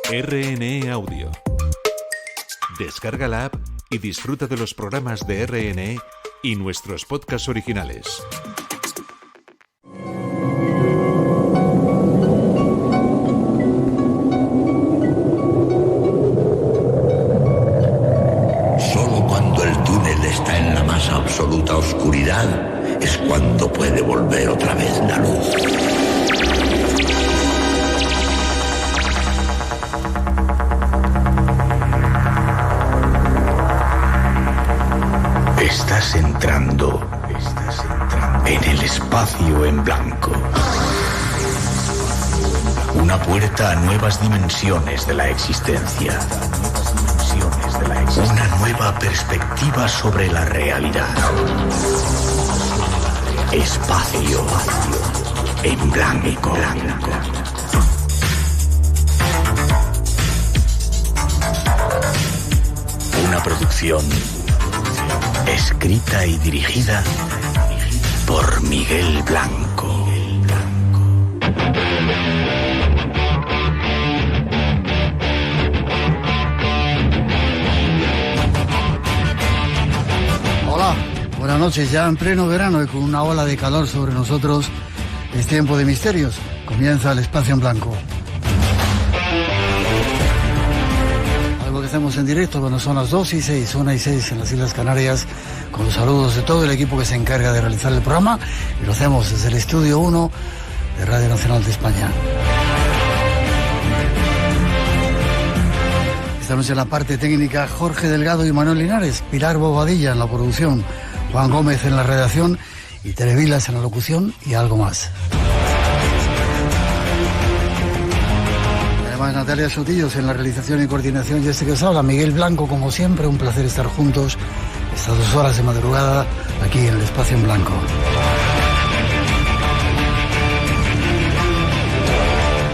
RNE Audio. Descarga la app y disfruta de los programas de RNE y nuestros podcasts originales. Solo cuando el túnel está en la más absoluta oscuridad es cuando puede volver otra vez la luz. Estás entrando en el espacio en blanco. Una puerta a nuevas dimensiones de la existencia. Una nueva perspectiva sobre la realidad. Espacio en blanco. Una producción escrita y dirigida por Miguel Blanco. Hola, buenas noches. Ya en pleno verano y con una ola de calor sobre nosotros, es tiempo de misterios. Comienza el espacio en blanco. Algo que hacemos en directo cuando son las 2:06, 1:06 en las Islas Canarias, con los saludos de todo el equipo que se encarga de realizar el programa, y lo hacemos desde el Estudio 1 de Radio Nacional de España. Esta noche en la parte técnica, Jorge Delgado y Manuel Linares, Pilar Bobadilla en la producción, Juan Gómez en la redacción y Tere Vilas en la locución y algo más. Además, Natalia Sotillos en la realización y coordinación, y este que os habla, Miguel Blanco, como siempre, un placer estar juntos estas 2 horas de madrugada aquí en el espacio en blanco.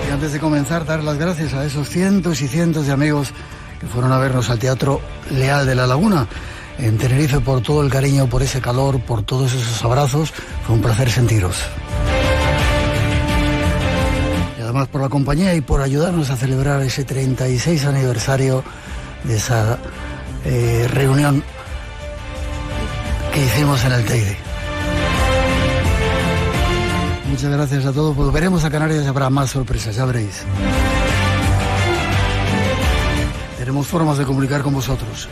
Y antes de comenzar, dar las gracias a esos cientos y cientos de amigos que fueron a vernos al Teatro Leal de la Laguna en Tenerife, por todo el cariño, por ese calor, por todos esos abrazos. Fue un placer sentiros. Y además por la compañía y por ayudarnos a celebrar ese 36 aniversario de esa reunión que hicimos en el Teide. Muchas gracias a todos. Volveremos a Canarias y habrá más sorpresas, ya veréis. Tenemos formas de comunicar con vosotros.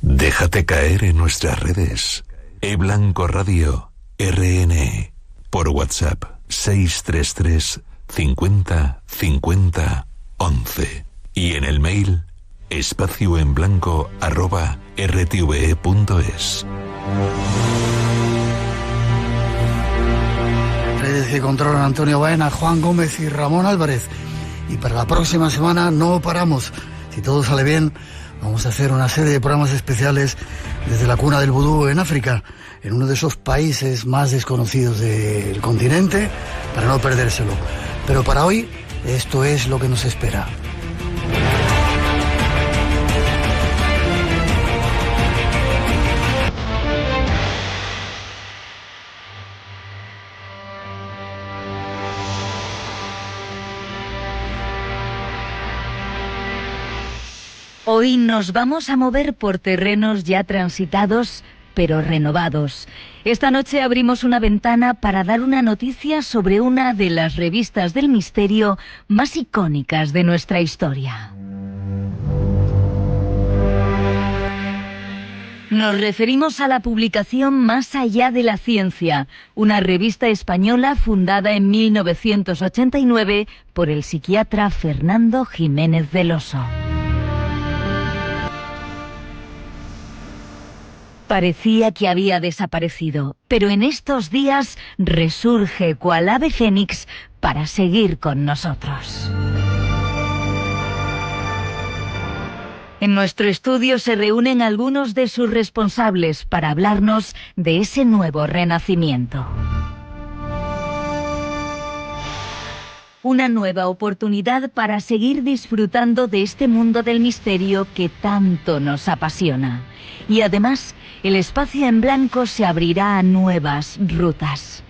Déjate caer en nuestras redes. eBlanco Radio RNE. Por WhatsApp 633 50 50 11. Y en el mail espacioenblanco@rtve.es. Redes que controlan Antonio Baena, Juan Gómez y Ramón Álvarez. Y para la próxima semana no paramos. Si todo sale bien, vamos a hacer una serie de programas especiales desde la cuna del vudú en África, en uno de esos países más desconocidos del continente, para no perdérselo. Pero para hoy, esto es lo que nos espera. Hoy nos vamos a mover por terrenos ya transitados, pero renovados. Esta noche abrimos una ventana para dar una noticia sobre una de las revistas del misterio más icónicas de nuestra historia. Nos referimos a la publicación Más allá de la ciencia, una revista española fundada en 1989 por el psiquiatra Fernando Jiménez del Oso. Parecía que había desaparecido, pero en estos días resurge cual ave fénix para seguir con nosotros. En nuestro estudio se reúnen algunos de sus responsables para hablarnos de ese nuevo renacimiento. Una nueva oportunidad para seguir disfrutando de este mundo del misterio que tanto nos apasiona. Y además, el espacio en blanco se abrirá a nuevas rutas.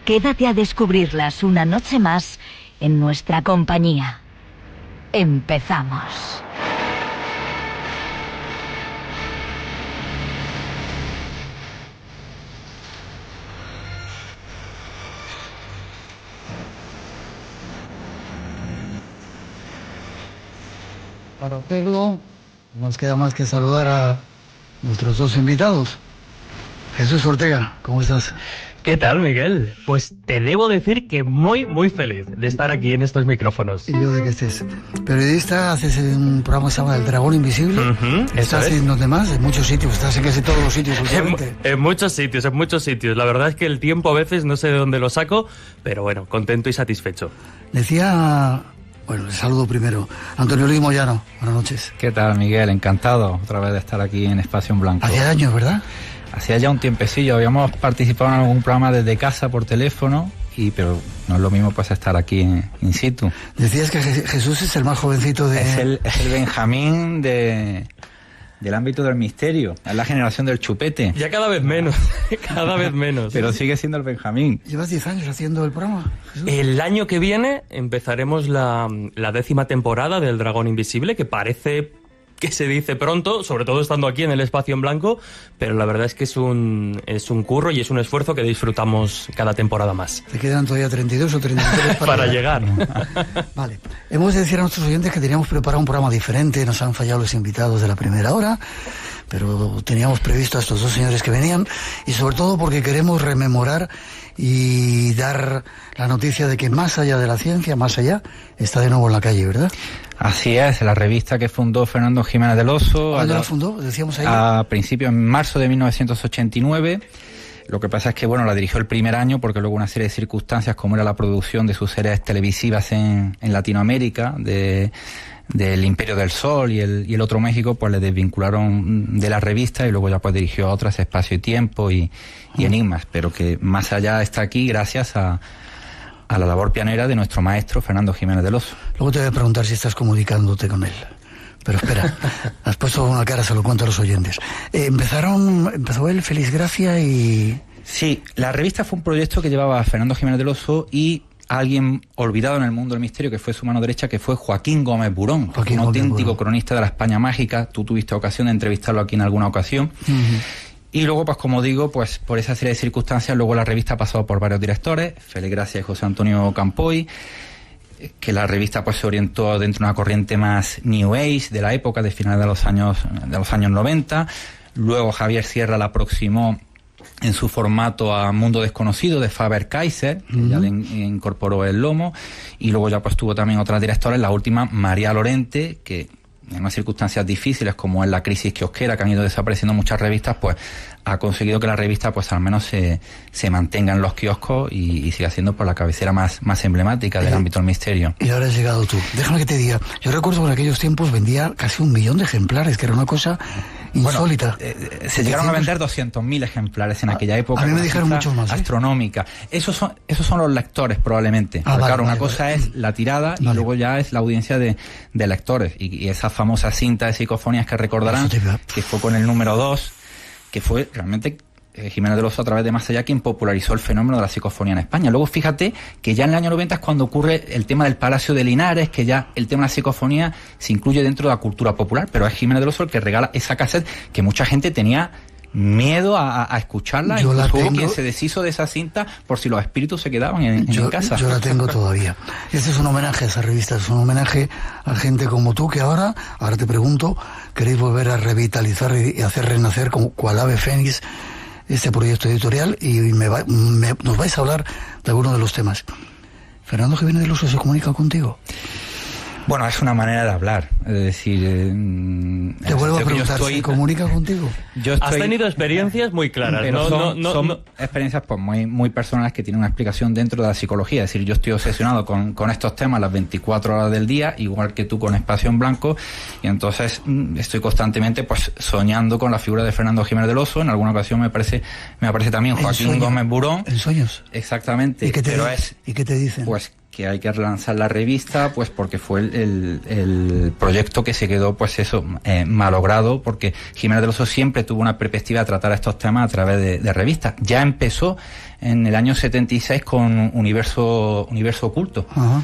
Quédate a descubrirlas una noche más en nuestra compañía. Empezamos. Para hacerlo, no nos queda más que saludar a nuestros dos invitados. Jesús Ortega, ¿cómo estás? ¿Qué tal, Miguel? Pues te debo decir que muy feliz de estar aquí en estos micrófonos. Y yo de que estés periodista, haces un programa que se llama El Dragón Invisible. Estás en los demás, en muchos sitios, estás en casi todos los sitios últimamente. En muchos sitios. La verdad es que el tiempo a veces no sé de dónde lo saco, pero bueno, contento y satisfecho. Decía, bueno, le saludo primero, Antonio Luis Moyano, buenas noches. ¿Qué tal, Miguel? Encantado otra vez de estar aquí en Espacio en Blanco. Hacía años, ¿verdad? Hacía ya un tiempecillo, habíamos participado en algún programa desde casa por teléfono, pero no es lo mismo pues estar aquí in situ. Decías que Jesús es el más jovencito de... Es el Benjamín del ámbito del misterio, es la generación del chupete. Ya cada vez menos, Pero sigue siendo el Benjamín. ¿Llevas 10 años haciendo el programa, Jesús? El año que viene empezaremos la 10ª temporada del Dragón Invisible, que parece que se dice pronto, sobre todo estando aquí en el Espacio en Blanco, pero la verdad es que es un curro y es un esfuerzo que disfrutamos cada temporada más. ¿Te quedan todavía 32 o 33 para llegar? Vale. Hemos de decir a nuestros oyentes que teníamos preparado un programa diferente, nos han fallado los invitados de la primera hora, pero teníamos previsto a estos dos señores que venían, y sobre todo porque queremos rememorar y dar la noticia de que más allá de la ciencia, más allá, está de nuevo en la calle, ¿verdad? Así es, la revista que fundó Fernando Jiménez del Oso. ¿Cuándo la fundó? Decíamos ahí. A principios, en marzo de 1989. Lo que pasa es que, bueno, la dirigió el primer año porque luego una serie de circunstancias, como era la producción de sus series televisivas en Latinoamérica, del Imperio del Sol y el Otro México, pues le desvincularon de la revista y luego ya pues dirigió a otras, Espacio y Tiempo y Enigmas, pero que más allá está aquí gracias a la labor pionera de nuestro maestro Fernando Jiménez del Oso. Luego te voy a preguntar si estás comunicándote con él. Pero espera, has puesto una cara, se lo cuento a los oyentes. Empezó él, Feliz Gracia y... Sí, la revista fue un proyecto que llevaba a Fernando Jiménez del Oso y alguien olvidado en el mundo del misterio, que fue su mano derecha, que fue Joaquín Gómez Burón, un auténtico cronista de la España mágica. Tú tuviste ocasión de entrevistarlo aquí en alguna ocasión. Y luego, pues como digo, pues por esa serie de circunstancias, luego la revista ha pasado por varios directores, Félix Gracia y José Antonio Campoy, que la revista pues se orientó dentro de una corriente más New Age de la época, de finales de los años 90. Luego Javier Sierra la aproximó en su formato a Mundo Desconocido de Faber-Kaiser, que ya le incorporó el lomo, y luego ya pues tuvo también otras directoras, la última María Lorente, que en unas circunstancias difíciles como es la crisis kiosquera, que han ido desapareciendo muchas revistas, pues ha conseguido que la revista pues al menos se mantenga en los kioscos y siga siendo pues la cabecera más emblemática del ámbito del misterio. Y ahora has llegado tú. Déjame que te diga, yo recuerdo que en aquellos tiempos vendía casi 1 millón de ejemplares, que era una cosa insólita. Bueno, se llegaron a vender 200.000 ejemplares en aquella época. A mí me dijeron muchos más. Astronómica. Esos son los lectores probablemente. Porque, claro, una cosa es la tirada y luego ya es la audiencia de lectores. Y esa famosa cinta de psicofonías que recordarán, que fue con el número 2, que fue realmente Jiménez del Oso a través de Más Allá quien popularizó el fenómeno de la psicofonía en España. Luego fíjate que ya en el año 90 es cuando ocurre el tema del Palacio de Linares, que ya el tema de la psicofonía se incluye dentro de la cultura popular, pero es Jiménez del Oso el que regala esa cassette que mucha gente tenía miedo a escucharla. Yo la tengo. Hubo quien se deshizo de esa cinta por si los espíritus se quedaban en casa. Yo la tengo todavía. Este es un homenaje a esa revista, es un homenaje a gente como tú que ahora te pregunto, queréis volver a revitalizar y hacer renacer como cual ave fénix este proyecto editorial y nos vais a hablar de alguno de los temas. ¿Fernando Jiménez del Oso se comunica contigo? Bueno, es una manera de hablar, es decir... Te vuelvo a preguntar, ¿se comunica contigo? Has tenido experiencias muy claras, pero son experiencias pues muy personales que tienen una explicación dentro de la psicología. Es decir, yo estoy obsesionado con estos temas las 24 horas del día, igual que tú con Espacio en Blanco, y entonces estoy constantemente pues soñando con la figura de Fernando Jiménez del Oso. En alguna ocasión me aparece también Joaquín Gómez Burón. ¿En sueños? Exactamente. ¿Y qué te dicen? Pues que hay que relanzar la revista, pues porque fue el proyecto que se quedó, pues eso, malogrado, porque Jiménez del Oso siempre tuvo una perspectiva de tratar estos temas a través de revistas. Ya empezó en el año 76 con Universo Oculto. Uh-huh.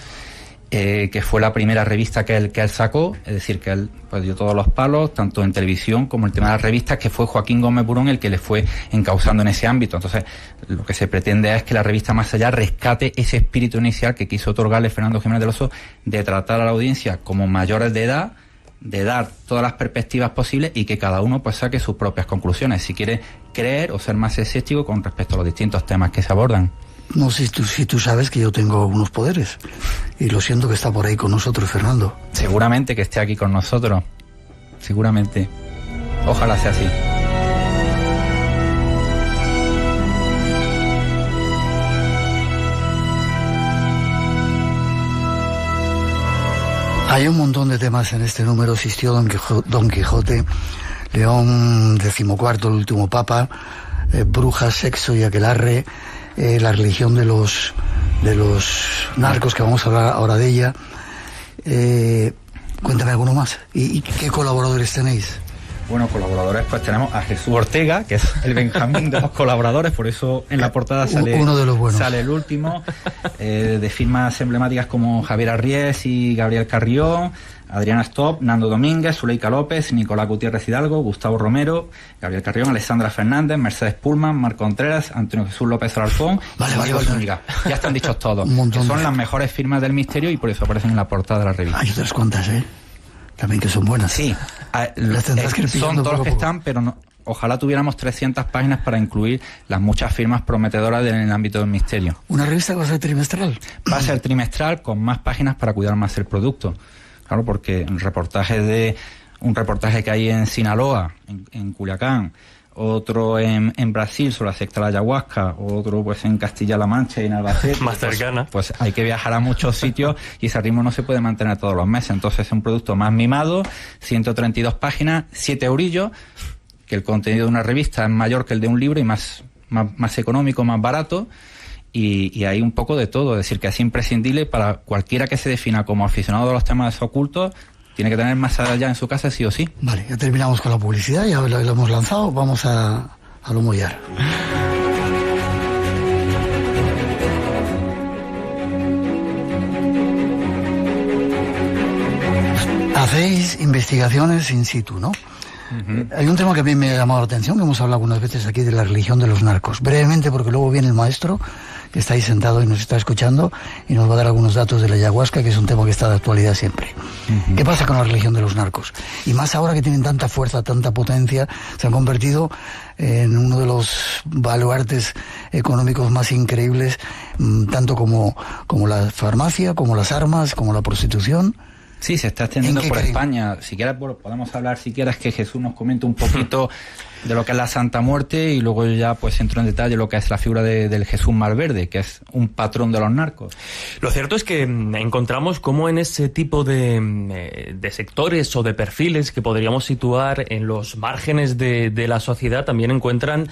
que fue la primera revista que él sacó, es decir, que él pues dio todos los palos, tanto en televisión como el tema de las revistas, que fue Joaquín Gómez Burón el que le fue encauzando en ese ámbito. Entonces, lo que se pretende es que la revista Más Allá rescate ese espíritu inicial que quiso otorgarle Fernando Jiménez del Oso, de tratar a la audiencia como mayores de edad, de dar todas las perspectivas posibles y que cada uno pues saque sus propias conclusiones, si quiere creer o ser más escéptico con respecto a los distintos temas que se abordan. No, si tú sabes que yo tengo unos poderes y lo siento que está por ahí con nosotros, Fernando. Seguramente que esté aquí con nosotros, seguramente. Ojalá sea así. Hay un montón de temas en este número. Existió Don Quijote, León XIV, el último papa, brujas, sexo y aquelarre, la religión de los narcos, que vamos a hablar ahora de ella. Cuéntame alguno más. ¿Y qué colaboradores tenéis? Bueno, colaboradores, pues tenemos a Jesús Ortega, que es el Benjamín de los colaboradores, por eso en la portada sale uno de los buenos. Sale el último, de firmas emblemáticas como Javier Arries y Gabriel Carrión, Adriana Stopp, Nando Domínguez, Zuleika López, Nicolás Gutiérrez Hidalgo, Gustavo Romero, Gabriel Carrión, Alessandra Fernández, Mercedes Pullman, Marco Contreras, Antonio Jesús López Alarcón, vale. Zúñiga. Ya están dichos todos. Que son las mejores firmas del misterio y por eso aparecen en la portada de la revista. Hay otras cuantas, también que son buenas. Sí, son todos los que están, pero no, ojalá tuviéramos 300 páginas para incluir las muchas firmas prometedoras en el ámbito del misterio. ¿Una revista que va a ser trimestral? Va a ser trimestral, con más páginas para cuidar más el producto. Claro, porque un reportaje que hay en Sinaloa, en Culiacán, otro en Brasil sobre la secta de la ayahuasca, otro pues en Castilla-La Mancha y en Albacete. Más cercana. Pues hay que viajar a muchos sitios y ese ritmo no se puede mantener todos los meses. Entonces es un producto más mimado, 132 páginas, 7 eurillos, que el contenido de una revista es mayor que el de un libro y más económico, más barato. Y hay un poco de todo, es decir, que es imprescindible para cualquiera que se defina como aficionado a los temas ocultos. Tiene que tener Más Allá en su casa sí o sí. Vale, ya terminamos con la publicidad, ya lo hemos lanzado, vamos a lo mollar. Hacéis investigaciones in situ, ¿no? Uh-huh. Hay un tema que a mí me ha llamado la atención, que hemos hablado algunas veces aquí, de la religión de los narcos. Brevemente, porque luego viene el maestro, que está ahí sentado y nos está escuchando, y nos va a dar algunos datos de la ayahuasca, que es un tema que está de actualidad siempre. Uh-huh. ¿Qué pasa con la religión de los narcos? Y más ahora que tienen tanta fuerza, tanta potencia, se han convertido en uno de los baluartes económicos más increíbles, tanto como la farmacia, como las armas, como la prostitución. Sí, se está extendiendo por España. Si quieres, podemos hablar, si quieres, que Jesús nos comente un poquito de lo que es la Santa Muerte y luego ya pues entro en detalle lo que es la figura del Jesús Malverde, que es un patrón de los narcos. Lo cierto es que encontramos cómo en ese tipo de sectores o de perfiles que podríamos situar en los márgenes de la sociedad también encuentran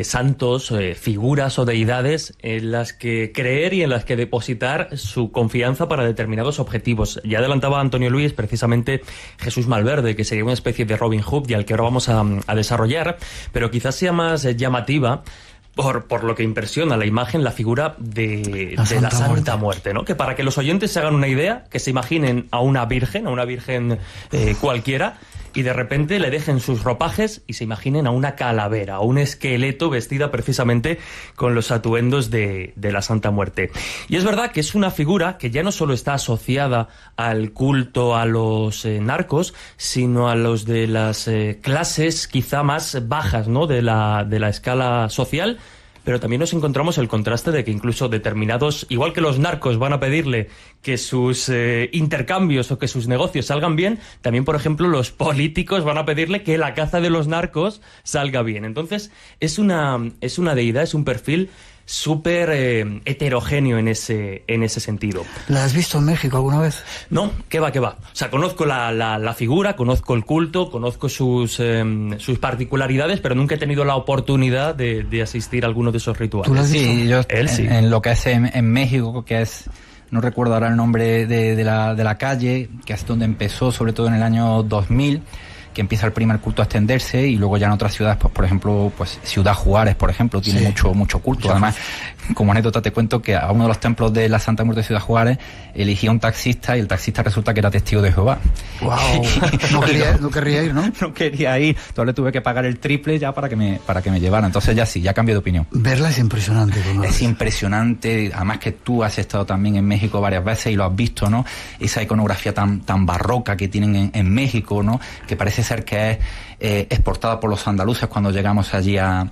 santos, figuras o deidades en las que creer y en las que depositar su confianza para determinados objetivos. Ya adelantaba Antonio Luis precisamente Jesús Malverde, que sería una especie de Robin Hood y al que ahora vamos a desarrollar, pero quizás sea más llamativa por lo que impresiona la imagen, la figura de la Santa Muerte, ¿no? Que para que los oyentes se hagan una idea, que se imaginen a una virgen cualquiera, y de repente le dejen sus ropajes y se imaginen a una calavera, a un esqueleto vestida precisamente con los atuendos de la Santa Muerte. Y es verdad que es una figura que ya no solo está asociada al culto a los narcos, sino a los de las clases quizá más bajas, ¿no? de la escala social. Pero también nos encontramos el contraste de que incluso determinados, igual que los narcos van a pedirle que sus intercambios o que sus negocios salgan bien, también, por ejemplo, los políticos van a pedirle que la caza de los narcos salga bien. Entonces, es una deidad, es un perfil súper heterogéneo en ese sentido. ¿La has visto en México alguna vez? No, qué va. O sea, conozco la figura, conozco el culto, conozco sus particularidades, pero nunca he tenido la oportunidad de asistir a alguno de esos rituales. ¿Tú lo has visto? Sí, yo en lo que es en México, que es, no recuerdo ahora el nombre de la calle, que es donde empezó, sobre todo en el año 2000, que empieza el primer culto a extenderse, y luego ya en otras ciudades, pues por ejemplo, pues Ciudad Juárez, por ejemplo, tiene mucho culto. Además, como anécdota te cuento que a uno de los templos de la Santa Muerte de Ciudad Juárez elegía un taxista, y el taxista resulta que era testigo de Jehová. Wow. No querría ir, ¿no? No quería ir. Entonces le tuve que pagar el triple ya para que me llevara. Entonces ya cambié de opinión. Verla es impresionante. Es impresionante. Además que tú has estado también en México varias veces y lo has visto, ¿no? Esa iconografía tan barroca que tienen en México, ¿no? Que parece ser que es exportada por los andaluces cuando llegamos allí a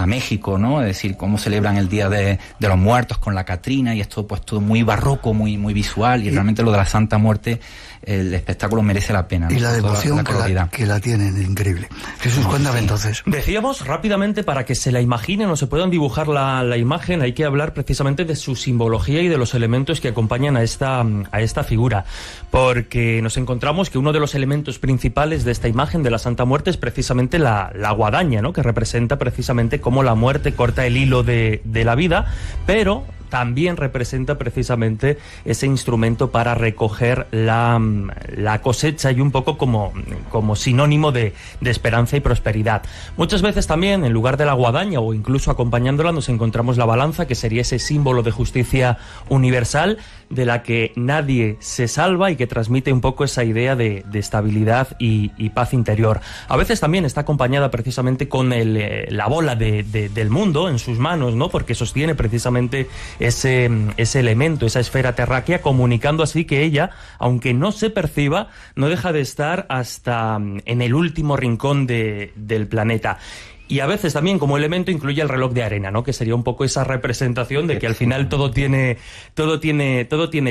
México, ¿no? Es decir, cómo celebran el Día de los Muertos con la Catrina, y esto pues todo muy barroco, muy visual, y realmente lo de la Santa Muerte, el espectáculo merece la pena, ¿no? Y la devoción la que la tienen, increíble. Jesús, cuéntame entonces. Decíamos rápidamente, para que se la imaginen o se puedan dibujar la imagen, hay que hablar precisamente de su simbología y de los elementos que acompañan a esta figura, porque nos encontramos que uno de los elementos principales de esta imagen de la Santa Muerte es precisamente la guadaña, ¿no? Que representa precisamente cómo la muerte corta el hilo de la vida, pero también representa precisamente ese instrumento para recoger la cosecha, y un poco como sinónimo de esperanza y prosperidad. Muchas veces también, en lugar de la guadaña o incluso acompañándola, nos encontramos la balanza, que sería ese símbolo de justicia universal de la que nadie se salva y que transmite un poco esa idea de estabilidad y paz interior. A veces también está acompañada precisamente con la bola del mundo en sus manos, ¿no? Porque sostiene precisamente ese elemento, esa esfera terráquea, comunicando así que ella, aunque no se perciba, no deja de estar hasta en el último rincón del planeta. Y a veces también como elemento incluye el reloj de arena, ¿no? Que sería un poco esa representación de que al final todo tiene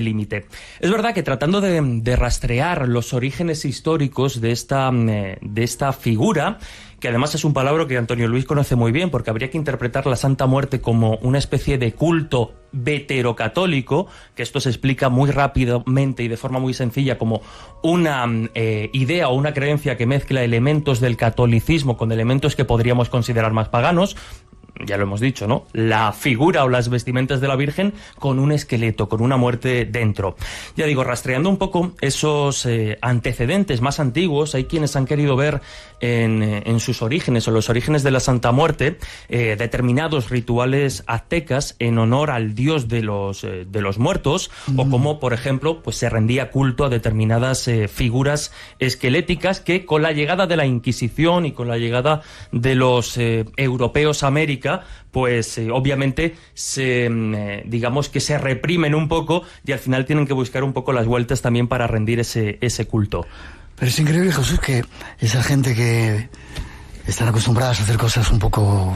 límite. Es verdad que tratando de rastrear los orígenes históricos de esta figura, que además es un palabra que Antonio Luis conoce muy bien, porque habría que interpretar la Santa Muerte como una especie de culto veterocatólico, que esto se explica muy rápidamente y de forma muy sencilla como una idea o una creencia que mezcla elementos del catolicismo con elementos que podríamos considerar más paganos. Ya lo hemos dicho, ¿no? La figura o las vestimentas de la Virgen con un esqueleto, con una muerte dentro. Ya digo, rastreando un poco esos antecedentes más antiguos, hay quienes han querido ver en sus orígenes o los orígenes de la Santa Muerte determinados rituales aztecas en honor al dios de los muertos, o como, por ejemplo, pues se rendía culto a determinadas figuras esqueléticas que, con la llegada de la Inquisición y con la de los europeos a América, pues obviamente digamos que se reprimen un poco y al final tienen que buscar un poco las vueltas también para rendir ese culto. Pero es increíble, Jesús, que esa gente que están acostumbradas a hacer cosas un poco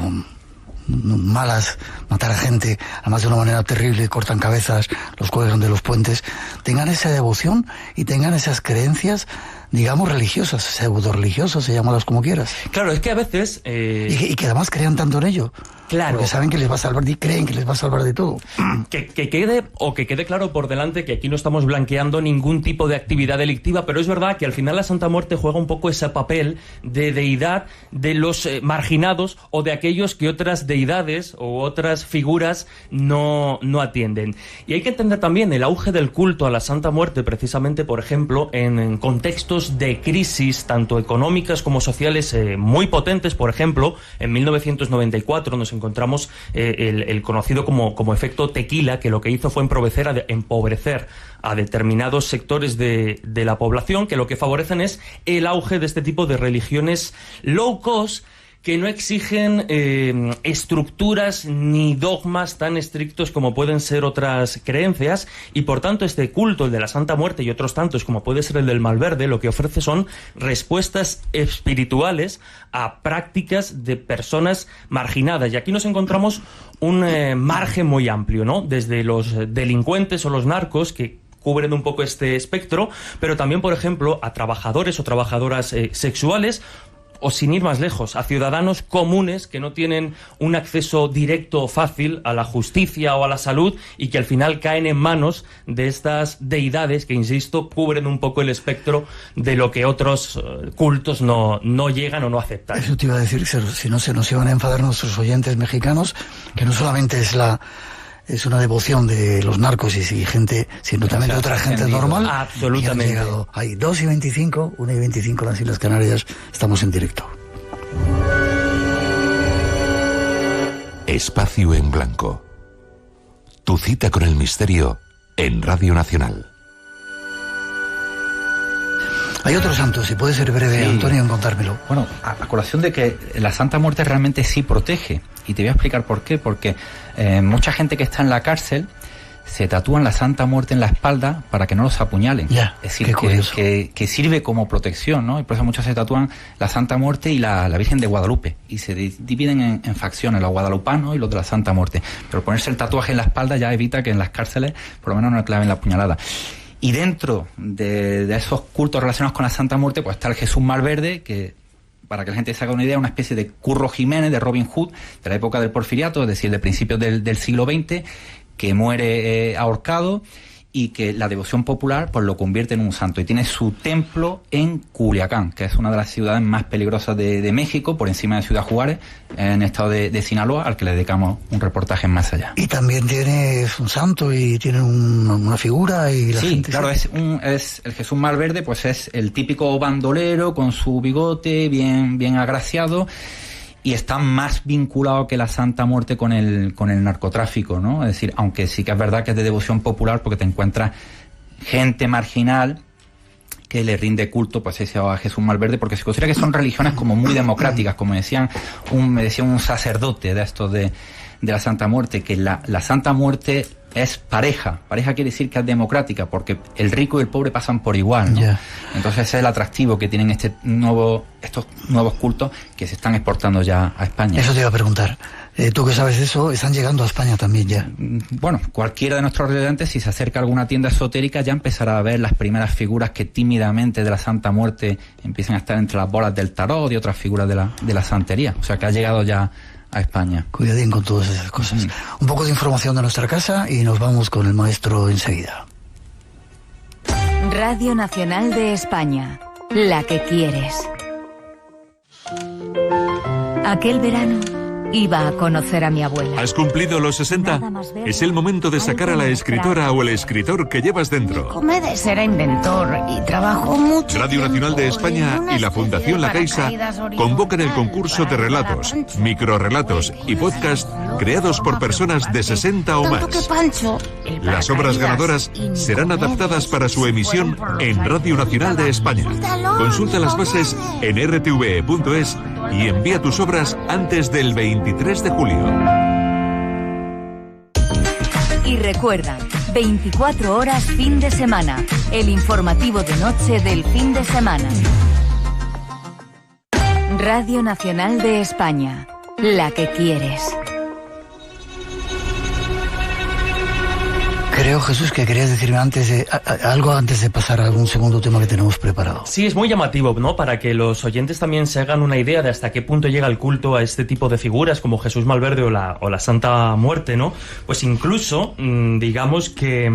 malas, matar a gente, además de una manera terrible, cortan cabezas, los cuelgan de los puentes, tengan esa devoción y tengan esas creencias, digamos, religiosas, pseudo-religiosas, llámalas como quieras. Claro, es que a veces... Y que además crean tanto en ello. Claro. Porque saben que les va a salvar y creen que les va a salvar de todo. Que quede claro por delante que aquí no estamos blanqueando ningún tipo de actividad delictiva, pero es verdad que al final la Santa Muerte juega un poco ese papel de deidad de los marginados o de aquellos que otras deidades o otras figuras no atienden. Y hay que entender también el auge del culto a la Santa Muerte, precisamente, por ejemplo, en contextos de crisis, tanto económicas como sociales, muy potentes. Por ejemplo, en 1994 nos encontramos el conocido como efecto tequila, que lo que hizo fue empobrecer a determinados sectores de la población, que lo que favorecen es el auge de este tipo de religiones low cost, que no exigen estructuras ni dogmas tan estrictos como pueden ser otras creencias, y por tanto este culto, el de la Santa Muerte y otros tantos como puede ser el del Malverde, lo que ofrece son respuestas espirituales a prácticas de personas marginadas. Y aquí nos encontramos un margen muy amplio, ¿no? Desde los delincuentes o los narcos, que cubren un poco este espectro, pero también, por ejemplo, a trabajadores o trabajadoras sexuales, o sin ir más lejos, a ciudadanos comunes que no tienen un acceso directo o fácil a la justicia o a la salud y que al final caen en manos de estas deidades que, insisto, cubren un poco el espectro de lo que otros cultos no llegan o no aceptan. Eso te iba a decir, si no se nos iban a enfadar nuestros oyentes mexicanos, que no solamente es es una devoción de los narcos y gente, sino también de otra gente normal. Absolutamente. Y han llegado ahí, 2:25, 1:25 en las Islas Canarias, estamos en directo. Espacio en Blanco. Tu cita con el misterio en Radio Nacional. Hay otro santo, si puede ser breve, sí. Antonio, en contármelo. Bueno, a colación de que la Santa Muerte realmente sí protege, y te voy a explicar por qué, porque mucha gente que está en la cárcel se tatúan la Santa Muerte en la espalda para que no los apuñalen. Ya, es decir, que sirve como protección, ¿no? Y por eso muchos se tatúan la Santa Muerte y la Virgen de Guadalupe, y se dividen en facciones, los guadalupanos y los de la Santa Muerte. Pero ponerse el tatuaje en la espalda ya evita que en las cárceles por lo menos no le claven la puñalada. Y dentro de esos cultos relacionados con la Santa Muerte, pues está el Jesús Malverde, que, para que la gente se haga una idea, una especie de Curro Jiménez, de Robin Hood, de la época del Porfiriato, es decir, de principios del siglo XX, que muere ahorcado, y que la devoción popular pues lo convierte en un santo, y tiene su templo en Culiacán, que es una de las ciudades más peligrosas de México, por encima de Ciudad Juárez, en el estado de Sinaloa, al que le dedicamos un reportaje Más Allá. Y también tiene un santo y tiene una figura, y la gente... Claro, es el Jesús Malverde, pues es el típico bandolero con su bigote bien agraciado, y está más vinculado que la Santa Muerte con el narcotráfico, ¿no? Es decir, aunque sí que es verdad que es de devoción popular, porque te encuentras gente marginal que le rinde culto, pues a Jesús Malverde, porque se considera que son religiones como muy democráticas, como me decía un sacerdote de estos de la Santa Muerte, que la Santa Muerte es pareja quiere decir que es democrática, porque el rico y el pobre pasan por igual, ¿no? Yeah. Entonces ese es el atractivo que tienen estos nuevos cultos que se están exportando ya a España. Eso te iba a preguntar. Tú que sabes eso, están llegando a España también ya. Bueno, cualquiera de nuestros residentes, si se acerca a alguna tienda esotérica, ya empezará a ver las primeras figuras que tímidamente de la Santa Muerte empiezan a estar entre las bolas del tarot y otras figuras de la santería. O sea que ha llegado ya a España. Cuidadín con todas esas cosas. Un poco de información de nuestra casa y nos vamos con el maestro enseguida. Radio Nacional de España, la que quieres. Aquel verano iba a conocer a mi abuela. ¿Has cumplido los 60? Es el momento de sacar a la escritora o el escritor que llevas dentro. Comedes era inventor y trabajó mucho. Radio Nacional de España y la Fundación La Caixa convocan el concurso de relatos, microrrelatos y podcast creados por personas de 60 o más. Las obras ganadoras serán adaptadas para su emisión en Radio Nacional de España. Consulta las bases en rtve.es y envía tus obras antes del 23 de julio. Y recuerda, 24 horas fin de semana, el informativo de noche del fin de semana. Radio Nacional de España, la que quieres. Creo, Jesús, que querías decirme algo antes de pasar a algún segundo tema que tenemos preparado. Sí, es muy llamativo, ¿no? Para que los oyentes también se hagan una idea de hasta qué punto llega el culto a este tipo de figuras como Jesús Malverde o la Santa Muerte, ¿no? Pues incluso, digamos que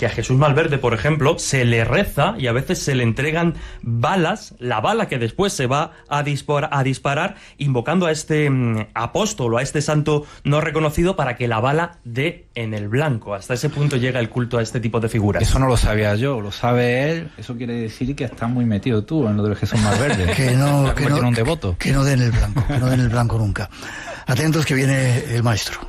a Jesús Malverde, por ejemplo, se le reza y a veces se le entregan balas, la bala que después se va a disparar, invocando a este apóstol o a este santo no reconocido para que la bala dé en el blanco. Hasta ese punto llega el culto a este tipo de figuras. Eso no lo sabía yo, lo sabe él. Eso quiere decir que estás muy metido tú en lo del Jesús Malverde. que no un devoto. Que no den el blanco, que no den el blanco nunca. Atentos que viene el maestro.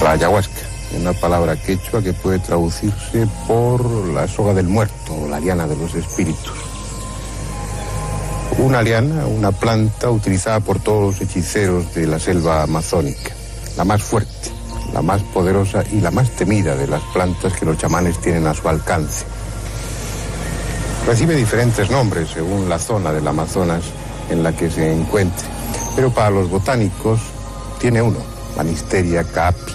La ayahuasca, una palabra quechua que puede traducirse por la soga del muerto o la liana de los espíritus. Una liana, una planta utilizada por todos los hechiceros de la selva amazónica, la más fuerte, la más poderosa y la más temida de las plantas que los chamanes tienen a su alcance. Recibe diferentes nombres según la zona del Amazonas en la que se encuentre, pero para los botánicos tiene uno, Banisteria caapi.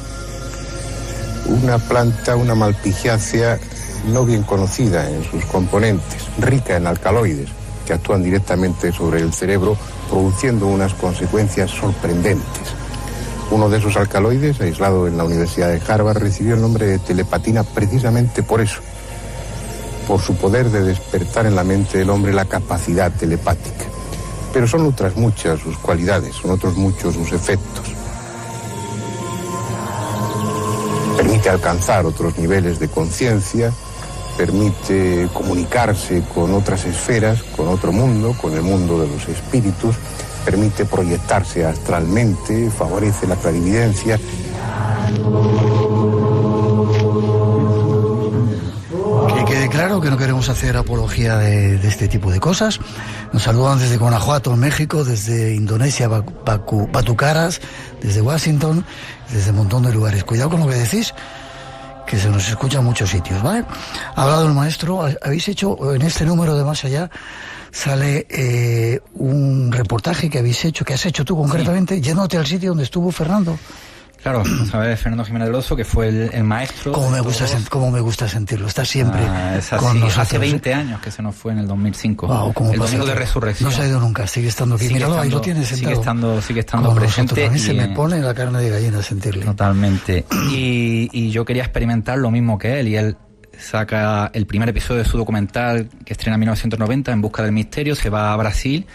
Una planta, una malpigiácea no bien conocida en sus componentes, rica en alcaloides que actúan directamente sobre el cerebro, produciendo unas consecuencias sorprendentes. Uno de esos alcaloides, aislado en la Universidad de Harvard, recibió el nombre de telepatina precisamente por eso, por su poder de despertar en la mente del hombre la capacidad telepática. Pero son otras muchas sus cualidades, son otros muchos sus efectos. permite alcanzar otros niveles de conciencia, permite comunicarse con otras esferas, con otro mundo, con el mundo de los espíritus, permite proyectarse astralmente, favorece la clarividencia. Que quede claro que no queremos hacer apología de este tipo de cosas. Nos saludan desde Guanajuato, México, desde Indonesia, Batucaras, desde Washington, desde un montón de lugares. Cuidado con lo que decís, que se nos escucha en muchos sitios, ¿vale? Ha hablado el maestro, habéis hecho, en este número de Más Allá, sale un reportaje que has hecho tú concretamente, yéndote al sitio donde estuvo Fernando. Claro, sabes, Fernando Jiménez del Oso, que fue el maestro. Cómo me gusta sentirlo, está siempre con nosotros. Hace 20 años que se nos fue, en el 2005. Wow, el domingo de resurrección. No se ha ido nunca, sigue estando aquí. Míralo, ahí lo tienes sentado. Sigue estando presente. A mí se me pone la carne de gallina sentirle. Totalmente. Y yo quería experimentar lo mismo que él, y él saca el primer episodio de su documental que estrena en 1990, En busca del misterio, se va a Brasil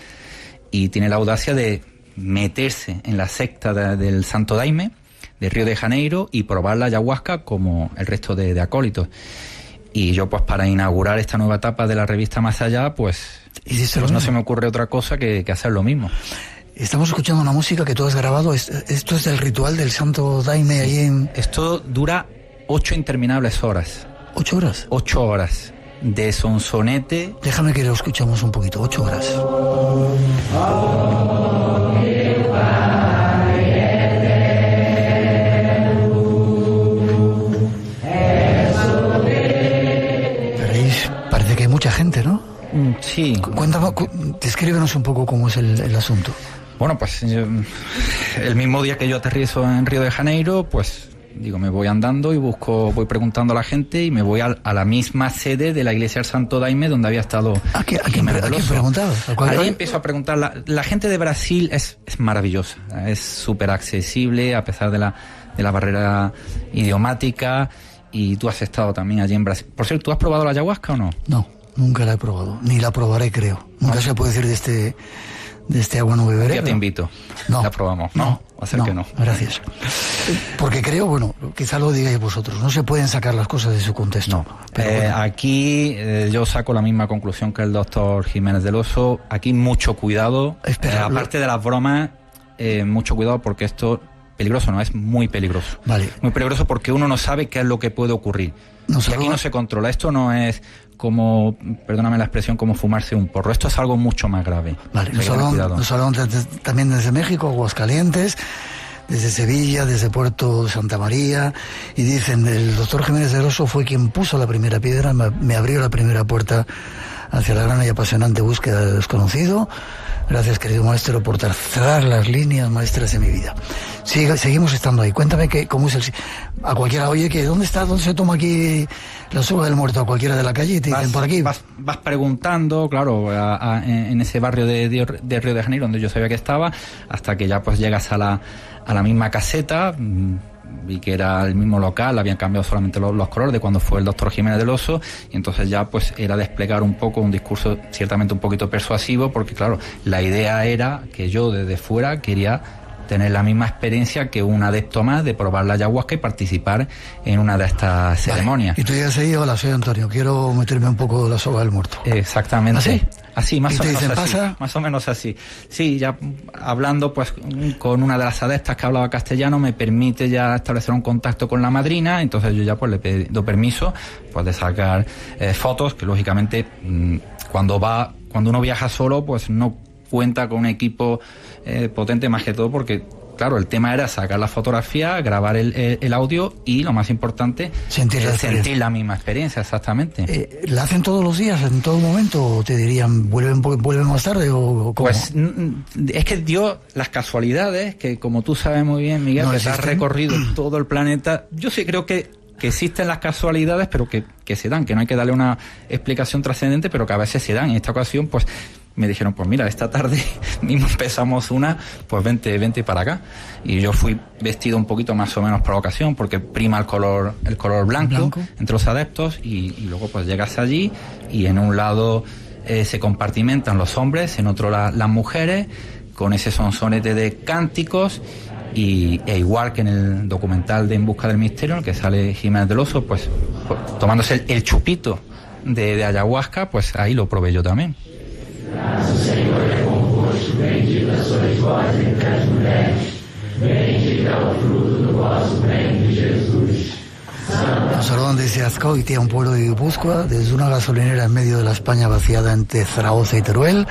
y tiene la audacia de meterse en la secta del Santo Daime de Río de Janeiro y probar la ayahuasca como el resto de acólitos. Y yo, pues, para inaugurar esta nueva etapa de la revista Más Allá, pues no se me ocurre otra cosa que hacer lo mismo. Estamos escuchando una música que tú has grabado. Esto es del ritual del Santo Daime ahí en... Esto dura 8 interminables horas. ¿8 horas? 8 horas de sonsonete. Déjame que lo escuchemos un poquito. 8 horas. Parece que hay mucha gente, ¿no? Sí. Cuéntame, descríbenos un poco cómo es el asunto. Bueno, pues el mismo día que yo aterrizo en Río de Janeiro, pues me voy andando y voy preguntando a la gente y me voy a la misma sede de la iglesia del Santo Daime donde había estado. ¿A quién preguntabas? Ahí empiezo a preguntar. La gente de Brasil es maravillosa, es súper accesible a pesar de la barrera idiomática. Y tú has estado también allí en Brasil. Por cierto, ¿tú has probado la ayahuasca o no? No, nunca la he probado, ni la probaré, creo. Nunca se puede decir de este agua no beberé. Ya te invito. No. La probamos. No, va a ser que no. Gracias. Porque creo, quizá lo digáis vosotros, no se pueden sacar las cosas de su contexto. No. Pero aquí yo saco la misma conclusión que el doctor Jiménez del Oso. Aquí mucho cuidado. Aparte de las bromas, mucho cuidado porque esto... Peligroso, no, es muy peligroso. Vale. Muy peligroso porque uno no sabe qué es lo que puede ocurrir. Y aquí no se controla. Esto no es como, perdóname la expresión, como fumarse un porro. Esto es algo mucho más grave. Vale, nos hablaron también desde México, Aguascalientes, desde Sevilla, desde Puerto Santa María, y dicen, el doctor Jiménez del Oso fue quien puso la primera piedra, me abrió la primera puerta hacia la gran y apasionante búsqueda del desconocido. Gracias, querido maestro, por trazar las líneas maestras de mi vida. Seguimos estando ahí. Cuéntame cómo es a cualquiera, oye, ¿dónde se toma aquí la sopa del muerto? A cualquiera de la calle y te dicen por aquí. Vas preguntando, claro, en ese barrio de Río de Janeiro, donde yo sabía que estaba, hasta que ya pues llegas a la misma caseta. Vi que era el mismo local, habían cambiado solamente los colores de cuando fue el doctor Jiménez del Oso, y entonces ya pues era desplegar un poco un discurso ciertamente un poquito persuasivo, porque claro, la idea era que yo desde fuera quería tener la misma experiencia que un adepto más de probar la ayahuasca y participar en una de estas ceremonias. Y tú dices ahí, hola, soy Antonio, quiero meterme un poco de la sopa del muerto. Exactamente. ¿Así? Así, más o menos así. ¿Pasa? Más o menos así. Sí, ya hablando pues con una de las adeptas que hablaba castellano, me permite ya establecer un contacto con la madrina, entonces yo ya pues le pido permiso pues de sacar fotos, que lógicamente cuando uno viaja solo pues no cuenta con un equipo potente, más que todo porque claro, el tema era sacar la fotografía, grabar el audio y lo más importante, sentir la misma experiencia, exactamente. ¿La hacen todos los días, en todo momento? ¿O te dirían, vuelven más tarde? ¿O cómo? Pues es que dio las casualidades, que como tú sabes muy bien, Miguel, que te has recorrido todo el planeta. Yo sí creo que existen las casualidades, pero que se dan, que no hay que darle una explicación trascendente, pero que a veces se dan. En esta ocasión, pues me dijeron, pues mira, esta tarde mismo empezamos pues vente para acá. Y yo fui vestido un poquito más o menos por la ocasión, porque prima el color blanco entre los adeptos, y luego pues llegas allí y en un lado se compartimentan los hombres, en otro las mujeres, con ese sonsonete de cánticos, e igual que en el documental de En busca del misterio, en el que sale Jiménez del Oso, pues tomándose el chupito de ayahuasca, pues ahí lo probé yo también. Nos saludan desde Azcoitia, un pueblo de Guipúzcoa, desde una gasolinera en medio de la España vaciada entre Zaragoza y Teruel.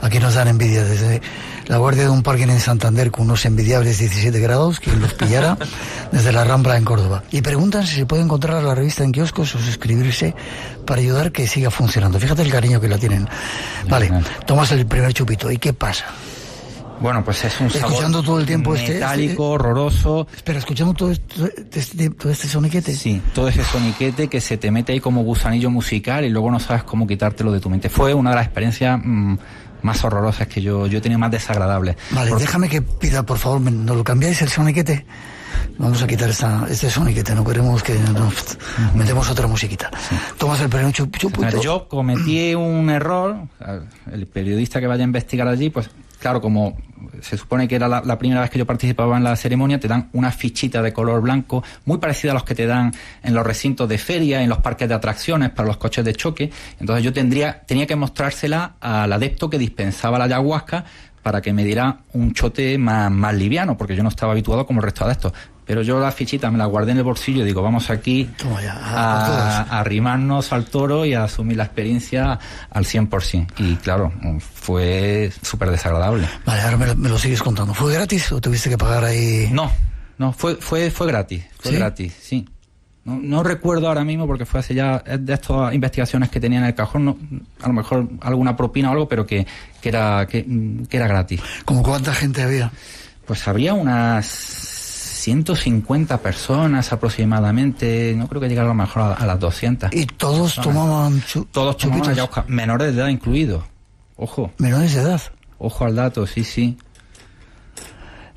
Aquí nos dan envidia desde la guardia de un parking en Santander con unos envidiables 17 grados, quien los pillara, desde la Rambla en Córdoba. Y preguntan si se puede encontrar la revista en kioscos o suscribirse para ayudar que siga funcionando. Fíjate el cariño que la tienen. Vale, tomas el primer chupito. ¿Y qué pasa? Bueno, pues es un sabor escuchando todo el tiempo metálico, horroroso. Espera, escuchando todo este soniquete. Sí, todo ese soniquete que se te mete ahí como gusanillo musical y luego no sabes cómo quitártelo de tu mente. Fue una de las experiencias más horrorosas que yo he tenido, más desagradables. Vale, déjame que pida, por favor, ¿nos lo cambiáis el soniquete? Vamos a quitar este soniquete, no queremos que nos metemos otra musiquita. Sí. Tomas el primer chupito. Yo cometí un error. El periodista que vaya a investigar allí, pues claro, como se supone que era la primera vez que yo participaba en la ceremonia, te dan una fichita de color blanco, muy parecida a los que te dan en los recintos de feria, en los parques de atracciones para los coches de choque. Entonces yo tenía que mostrársela al adepto que dispensaba la ayahuasca para que me diera un chote más liviano, porque yo no estaba habituado como el resto de adeptos. Pero yo la fichita me la guardé en el bolsillo y digo, vamos aquí a arrimarnos al toro y a asumir la experiencia al 100%. Y claro, fue súper desagradable. Vale, ahora me lo sigues contando. ¿Fue gratis o tuviste que pagar ahí? No, fue gratis. Fue gratis, sí. No recuerdo ahora mismo porque fue hace ya de estas investigaciones que tenía en el cajón, a lo mejor alguna propina o algo, pero que era gratis. ¿Cómo cuánta gente había? Pues había unas 150 personas aproximadamente, no creo que llegara a lo mejor a las 200. ¿Y todos tomaban chupitos? Ayahuasca, menores de edad incluidos. Ojo. ¿Menores de edad? Ojo al dato, sí.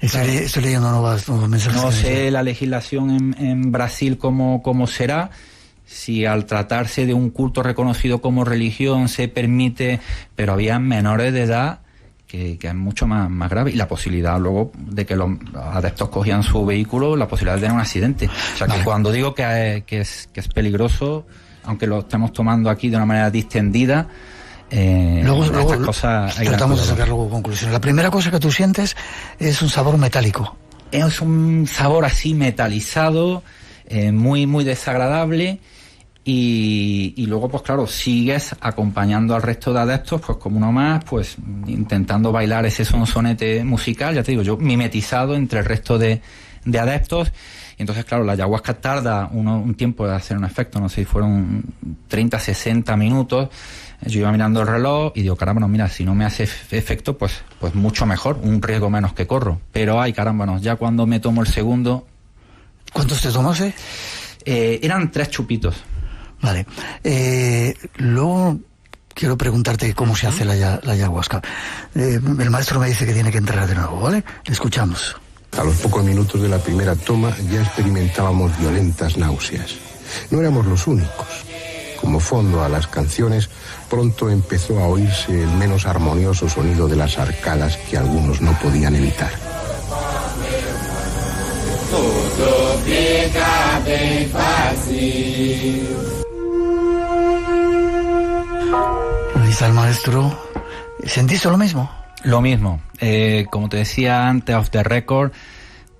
Estoy leyendo nuevos mensajes. No sé la legislación en Brasil cómo será, si al tratarse de un culto reconocido como religión se permite, pero había menores de edad que es mucho más grave, y la posibilidad luego de que los adeptos cogían su vehículo, la posibilidad de tener un accidente. O sea, que cuando digo que es peligroso, aunque lo estemos tomando aquí de una manera distendida, luego estas cosas tratamos de sacar luego conclusiones. La primera cosa que tú sientes es un sabor metálico. Es un sabor así metalizado, muy desagradable. Y luego, pues claro, sigues acompañando al resto de adeptos, pues como uno más, pues intentando bailar ese sonsonete musical, ya te digo, yo mimetizado entre el resto de adeptos. Y entonces, claro, la ayahuasca tarda un tiempo de hacer un efecto, no sé si fueron 30, 60 minutos. Yo iba mirando el reloj y digo, caramba, no, mira, si no me hace efecto, pues mucho mejor, un riesgo menos que corro. Pero, ay, caramba, no, ya cuando me tomo el segundo... ¿Cuántos te tomas, Eran 3 chupitos. Vale. Luego quiero preguntarte cómo se hace la ayahuasca. El maestro me dice que tiene que entrar de nuevo, ¿vale? Le escuchamos. A los pocos minutos de la primera toma ya experimentábamos violentas náuseas. No éramos los únicos. Como fondo a las canciones, pronto empezó a oírse el menos armonioso sonido de las arcadas que algunos no podían evitar. Todo fica bem fácil. Ahí está el maestro. ¿Sentiste lo mismo? Lo mismo. Como te decía antes, off the record,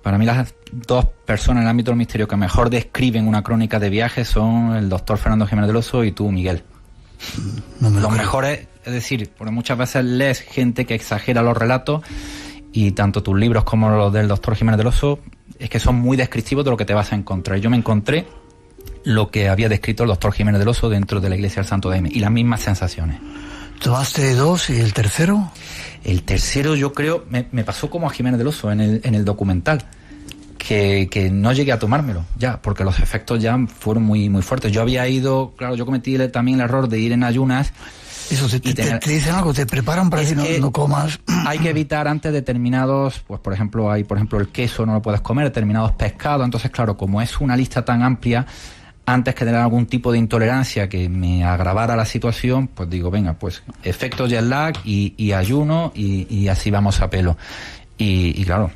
para mí las dos personas en el ámbito del misterio que mejor describen una crónica de viaje son el doctor Fernando Jiménez del Oso y tú, Miguel. Los mejores, es decir, porque muchas veces lees gente que exagera los relatos, y tanto tus libros como los del doctor Jiménez del Oso es que son muy descriptivos de lo que te vas a encontrar. Yo me encontré lo que había descrito el doctor Jiménez del Oso dentro de la iglesia del Santo Daime, y las mismas sensaciones. ¿Tomaste 2 y el tercero? El tercero, yo creo, me pasó como a Jiménez del Oso en el documental, que no llegué a tomármelo ya, porque los efectos ya fueron muy fuertes. Yo había ido, claro, yo cometí también el error de ir en ayunas. Eso, te dicen algo, te preparan para que no comas. Hay que evitar antes determinados, pues por ejemplo, el queso no lo puedes comer, determinados pescados. Entonces, claro, como es una lista tan amplia, antes que tener algún tipo de intolerancia que me agravara la situación, pues digo, venga, pues efecto jet lag y ayuno y así vamos a pelo. Y claro,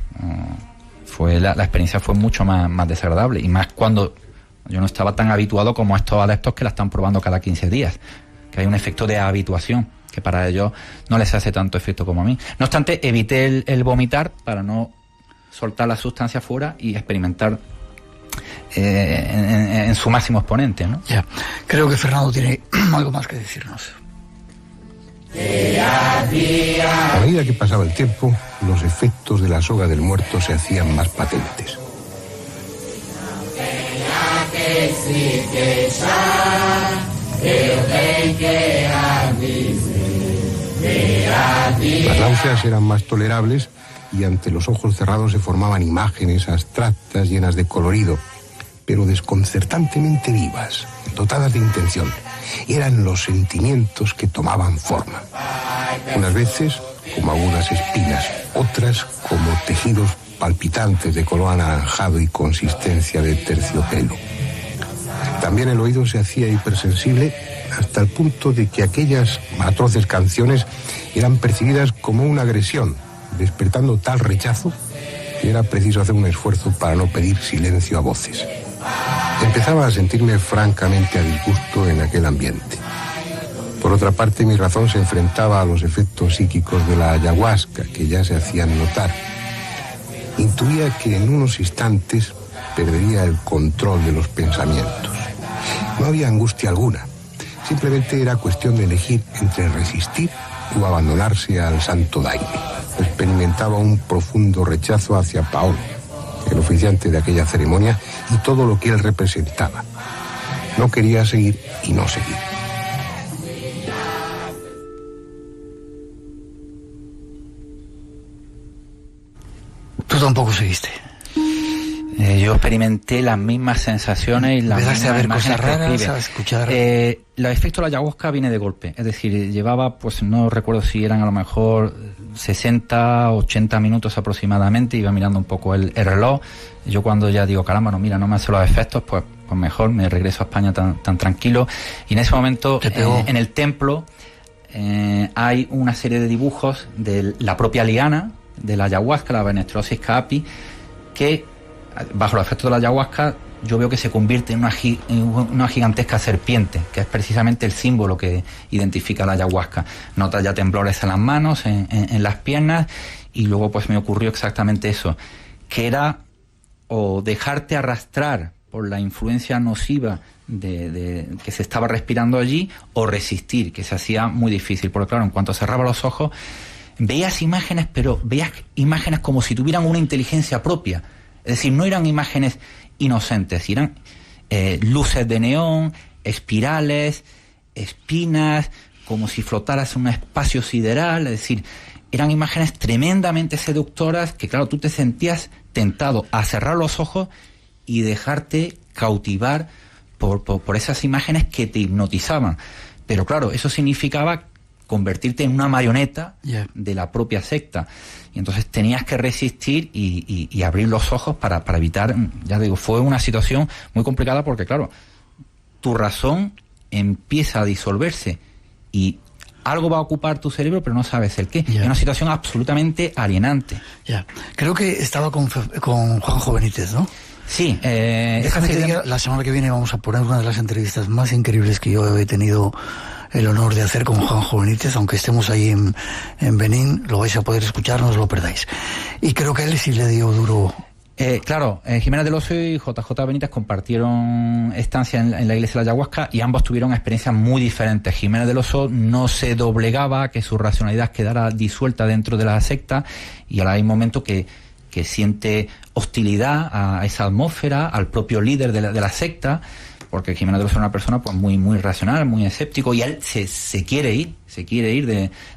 la experiencia fue mucho más desagradable, y más cuando yo no estaba tan habituado como estos adeptos que la están probando cada 15 días, que hay un efecto de habituación que para ellos no les hace tanto efecto como a mí. No obstante, evité el vomitar para no soltar la sustancia fuera y experimentar en su máximo exponente, ¿no? Ya, creo que Fernando tiene algo más que decirnos. A medida que pasaba el tiempo, los efectos de la soga del muerto se hacían más patentes. Las náuseas eran más tolerables y ante los ojos cerrados se formaban imágenes abstractas llenas de colorido, pero desconcertantemente vivas, dotadas de intención. Eran los sentimientos que tomaban forma. Unas veces como algunas espinas, otras como tejidos palpitantes de color anaranjado y consistencia de terciopelo. También el oído se hacía hipersensible hasta el punto de que aquellas atroces canciones eran percibidas como una agresión, despertando tal rechazo que era preciso hacer un esfuerzo para no pedir silencio a voces. Empezaba a sentirme francamente a disgusto en aquel ambiente. Por otra parte, mi razón se enfrentaba a los efectos psíquicos de la ayahuasca, que ya se hacían notar. Intuía que en unos instantes perdería el control de los pensamientos. No había angustia alguna. Simplemente era cuestión de elegir entre resistir o abandonarse al santo daime. Experimentaba un profundo rechazo hacia Paolo, el oficiante de aquella ceremonia, y todo lo que él representaba. No quería seguir y no seguir. Tú tampoco seguiste. Yo experimenté las mismas sensaciones y las mismas a ver imágenes cosas raras, que a escuchar. Los efectos de la ayahuasca viene de golpe. Es decir, llevaba, pues no recuerdo si eran a lo mejor 60, 80 minutos aproximadamente. Iba mirando un poco el reloj. Yo cuando ya digo, caramba, no, mira, no me hace los efectos, pues mejor, me regreso a España tan tranquilo. Y en ese momento, en el templo, hay una serie de dibujos de la propia liana, de la ayahuasca, la Banestrellosis caapi, que bajo los efectos de la ayahuasca yo veo que se convierte en una gigantesca serpiente, que es precisamente el símbolo que identifica la ayahuasca. Notas ya temblores en las manos, en las piernas, y luego pues me ocurrió exactamente eso, que era o dejarte arrastrar por la influencia nociva de que se estaba respirando allí, o resistir, que se hacía muy difícil, porque claro, en cuanto cerraba los ojos veías imágenes, pero veías imágenes como si tuvieran una inteligencia propia. Es decir, no eran imágenes inocentes, eran luces de neón, espirales, espinas, como si flotaras en un espacio sideral. Es decir, eran imágenes tremendamente seductoras que, claro, tú te sentías tentado a cerrar los ojos y dejarte cautivar por esas imágenes que te hipnotizaban. Pero claro, eso significaba convertirte en una marioneta de la propia secta. Y entonces tenías que resistir y abrir los ojos para evitar, ya digo, fue una situación muy complicada porque, claro, tu razón empieza a disolverse y algo va a ocupar tu cerebro, pero no sabes el qué. Es una situación absolutamente alienante. Creo que estaba con Juanjo Benítez, ¿no? Sí. Déjame que diga, la semana que viene vamos a poner una de las entrevistas más increíbles que yo he tenido el honor de hacer con Juanjo Benítez, aunque estemos ahí en Benín, lo vais a poder escuchar, no os lo perdáis. Y creo que él sí le dio duro. Claro, Jiménez del Oso y JJ Benítez compartieron estancia en la iglesia de la ayahuasca y ambos tuvieron experiencias muy diferentes. Jiménez del Oso no se doblegaba a que su racionalidad quedara disuelta dentro de la secta, y ahora hay momentos que siente hostilidad a esa atmósfera, al propio líder de la secta, porque Jiménez del Oso es una persona pues muy racional, muy escéptico, y él se quiere ir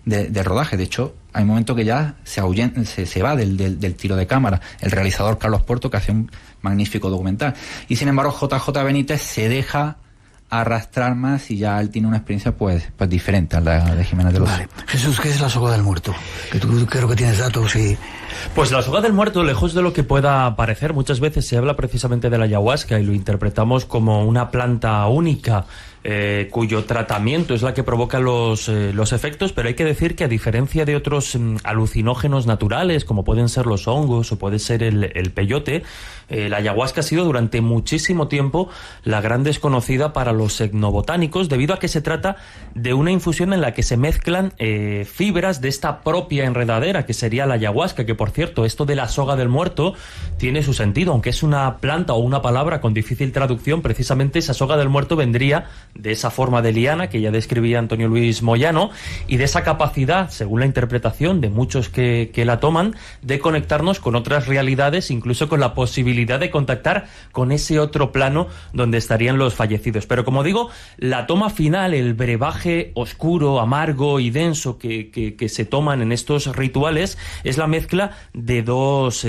de rodaje. De hecho, hay momentos que ya se va del tiro de cámara. El realizador Carlos Porto, que hace un magnífico documental. Y sin embargo, JJ Benítez se deja arrastrar más y ya él tiene una experiencia pues diferente a la de Jiménez del Oso. Vale. Jesús, ¿qué es la soga del muerto? Que tú creo que tienes datos y... Pues la soga del muerto, lejos de lo que pueda parecer, muchas veces se habla precisamente de la ayahuasca y lo interpretamos como una planta única, cuyo tratamiento es la que provoca los efectos, pero hay que decir que a diferencia de otros alucinógenos naturales, como pueden ser los hongos o puede ser el peyote, la ayahuasca ha sido durante muchísimo tiempo la gran desconocida para los etnobotánicos, debido a que se trata de una infusión en la que se mezclan fibras de esta propia enredadera, que sería la ayahuasca, que por cierto, esto de la soga del muerto tiene su sentido, aunque es una planta o una palabra con difícil traducción, precisamente esa soga del muerto vendría de esa forma de liana que ya describía Antonio Luis Moyano, y de esa capacidad, según la interpretación de muchos que la toman, de conectarnos con otras realidades, incluso con la posibilidad de contactar con ese otro plano donde estarían los fallecidos. Pero como digo, la toma final, el brebaje oscuro, amargo y denso que se toman en estos rituales, es la mezcla de dos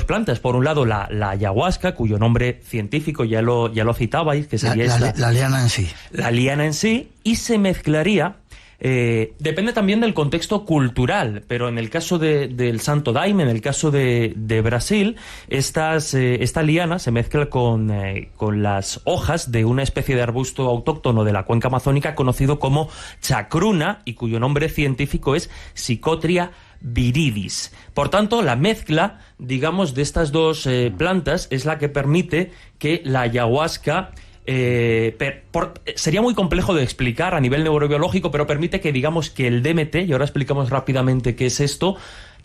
plantas. Por un lado, la ayahuasca, cuyo nombre científico ya lo citabais, que sería la liana en sí. La liana en sí, y se mezclaría. Depende también del contexto cultural, pero en el caso del Santo Daime, en el caso de Brasil, esta liana se mezcla con las hojas de una especie de arbusto autóctono de la cuenca amazónica conocido como chacruna y cuyo nombre científico es Psychotria viridis. Por tanto, la mezcla, digamos, de estas dos plantas es la que permite que la ayahuasca... sería muy complejo de explicar a nivel neurobiológico, pero permite que digamos que el DMT, y ahora explicamos rápidamente qué es esto,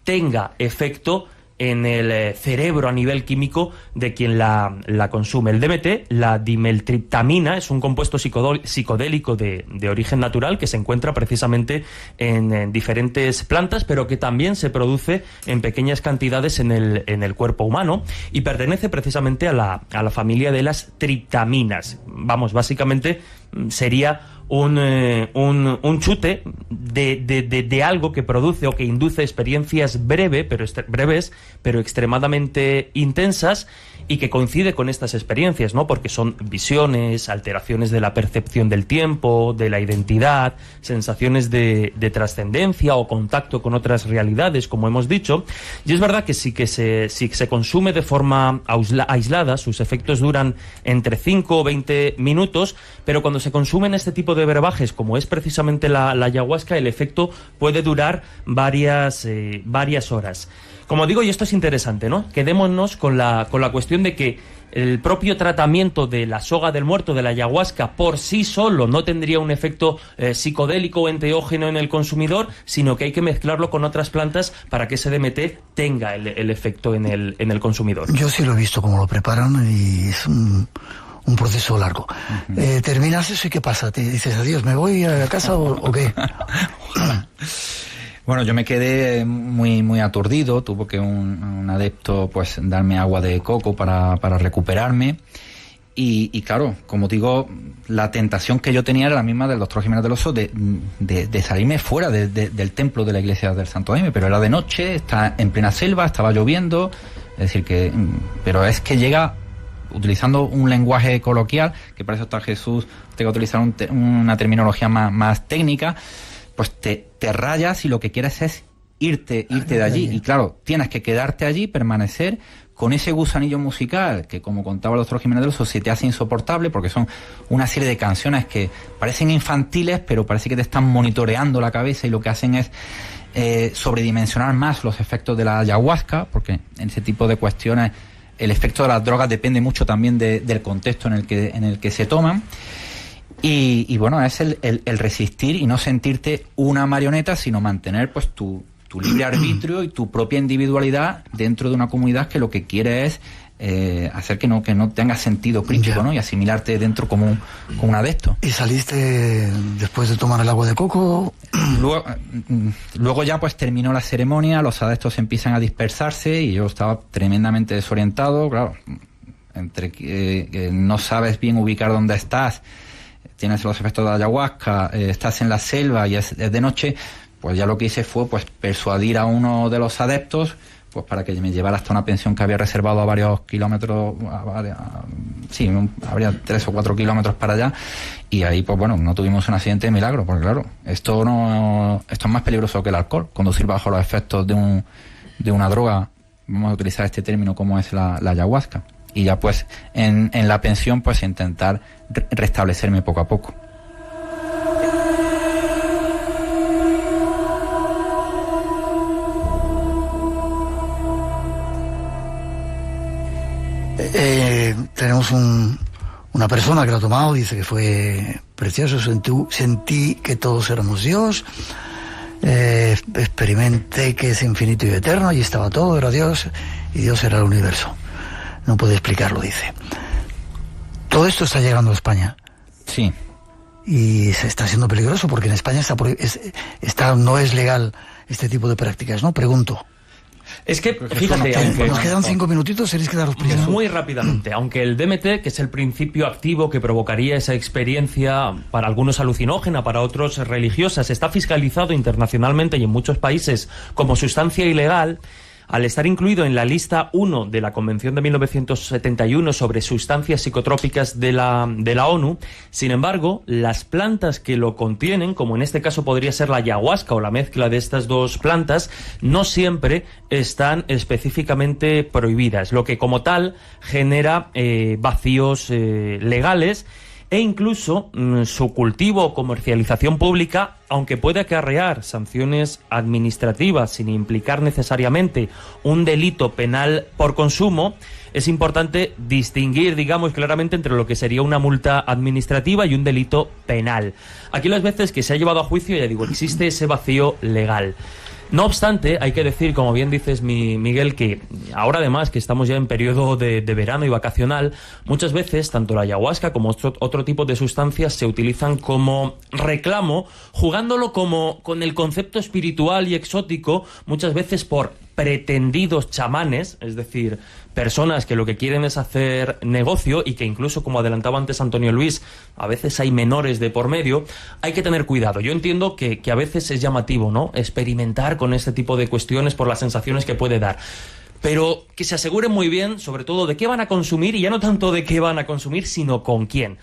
tenga efecto en el cerebro a nivel químico de quien la consume. El DMT, la dimetiltriptamina, es un compuesto psicodélico de origen natural que se encuentra precisamente en diferentes plantas, pero que también se produce en pequeñas cantidades en el cuerpo humano y pertenece precisamente a la familia de las triptaminas. Vamos, básicamente sería un chute de algo que produce o que induce experiencias breves, pero extremadamente intensas, y que coincide con estas experiencias, ¿no? Porque son visiones, alteraciones de la percepción del tiempo, de la identidad, sensaciones de trascendencia o contacto con otras realidades, como hemos dicho. Y es verdad que si se consume de forma aislada, sus efectos duran entre 5 o 20 minutos, pero cuando se consumen este tipo de brebajes, como es precisamente la ayahuasca, el efecto puede durar varias horas. Como digo, y esto es interesante, ¿no? Quedémonos con la cuestión de que el propio tratamiento de la soga del muerto, de la ayahuasca, por sí solo no tendría un efecto psicodélico o enteógeno en el consumidor, sino que hay que mezclarlo con otras plantas para que ese DMT tenga el efecto en el consumidor. Yo sí lo he visto cómo lo preparan y es un proceso largo. Terminas eso y ¿qué pasa? ¿Te dices adiós, me voy a casa o qué? Bueno, yo me quedé muy aturdido, tuvo que un adepto pues darme agua de coco para recuperarme y claro, como digo, la tentación que yo tenía era la misma del doctor Jiménez del Oso de salirme fuera del templo de la iglesia del Santo Daime, pero era de noche, está en plena selva, estaba lloviendo, es decir pero es que llega utilizando un lenguaje coloquial, que para eso está Jesús, tengo que utilizar una terminología más técnica, pues te rayas y lo que quieres es irte de allí. Y claro, tienes que quedarte allí, permanecer con ese gusanillo musical que, como contaba el doctor Jiménez del Oso, se te hace insoportable porque son una serie de canciones que parecen infantiles, pero parece que te están monitoreando la cabeza y lo que hacen es sobredimensionar más los efectos de la ayahuasca, porque en ese tipo de cuestiones el efecto de las drogas depende mucho también del contexto en el que se toman. Y bueno, es el resistir y no sentirte una marioneta, sino mantener pues tu libre arbitrio y tu propia individualidad dentro de una comunidad que lo que quiere es hacer que no tenga sentido crítico, ¿no? Y asimilarte dentro como un adepto. ¿Y saliste después de tomar el agua de coco? Luego ya pues terminó la ceremonia, los adeptos empiezan a dispersarse y yo estaba tremendamente desorientado, claro, entre que no sabes bien ubicar dónde estás, tienes los efectos de la ayahuasca, estás en la selva y es de noche, pues ya lo que hice fue pues persuadir a uno de los adeptos pues para que me llevara hasta una pensión que había reservado a varios kilómetros, habría 3 o 4 kilómetros para allá, y ahí pues bueno, no tuvimos un accidente de milagro, porque claro, esto es más peligroso que el alcohol, conducir bajo los efectos de una droga, vamos a utilizar este término como es la ayahuasca, y ya pues en la pensión pues intentar restablecerme poco a poco. Tenemos una persona que lo ha tomado, dice que fue precioso, sentí que todos éramos Dios, experimenté que es infinito y eterno, allí estaba todo, era Dios, y Dios era el universo. No puede explicarlo, dice. Todo esto está llegando a España. Sí. Y se está haciendo peligroso, porque en España no es legal este tipo de prácticas, ¿no? Pregunto. Es que, fíjate, aunque nos quedan 5 minutitos, tenéis que daros prisa. Muy rápidamente, aunque el DMT, que es el principio activo que provocaría esa experiencia para algunos alucinógena, para otros religiosa, está fiscalizado internacionalmente y en muchos países como sustancia ilegal, al estar incluido en la lista 1 de la Convención de 1971 sobre sustancias psicotrópicas de la ONU, sin embargo, las plantas que lo contienen, como en este caso podría ser la ayahuasca o la mezcla de estas dos plantas, no siempre están específicamente prohibidas, lo que como tal genera vacíos legales, e incluso su cultivo o comercialización pública, aunque puede acarrear sanciones administrativas sin implicar necesariamente un delito penal por consumo, es importante distinguir, digamos, claramente entre lo que sería una multa administrativa y un delito penal. Aquí las veces que se ha llevado a juicio, ya digo, existe ese vacío legal. No obstante, hay que decir, como bien dices, Miguel, que ahora además que estamos ya en periodo de verano y vacacional, muchas veces tanto la ayahuasca como otro tipo de sustancias se utilizan como reclamo, jugándolo como con el concepto espiritual y exótico, muchas veces por pretendidos chamanes, es decir, personas que lo que quieren es hacer negocio y que incluso, como adelantaba antes Antonio Luis, a veces hay menores de por medio. Hay que tener cuidado. Yo entiendo que a veces es llamativo, ¿no?, experimentar con este tipo de cuestiones por las sensaciones que puede dar. Pero que se aseguren muy bien, sobre todo, de qué van a consumir, y ya no tanto de qué van a consumir, sino con quién.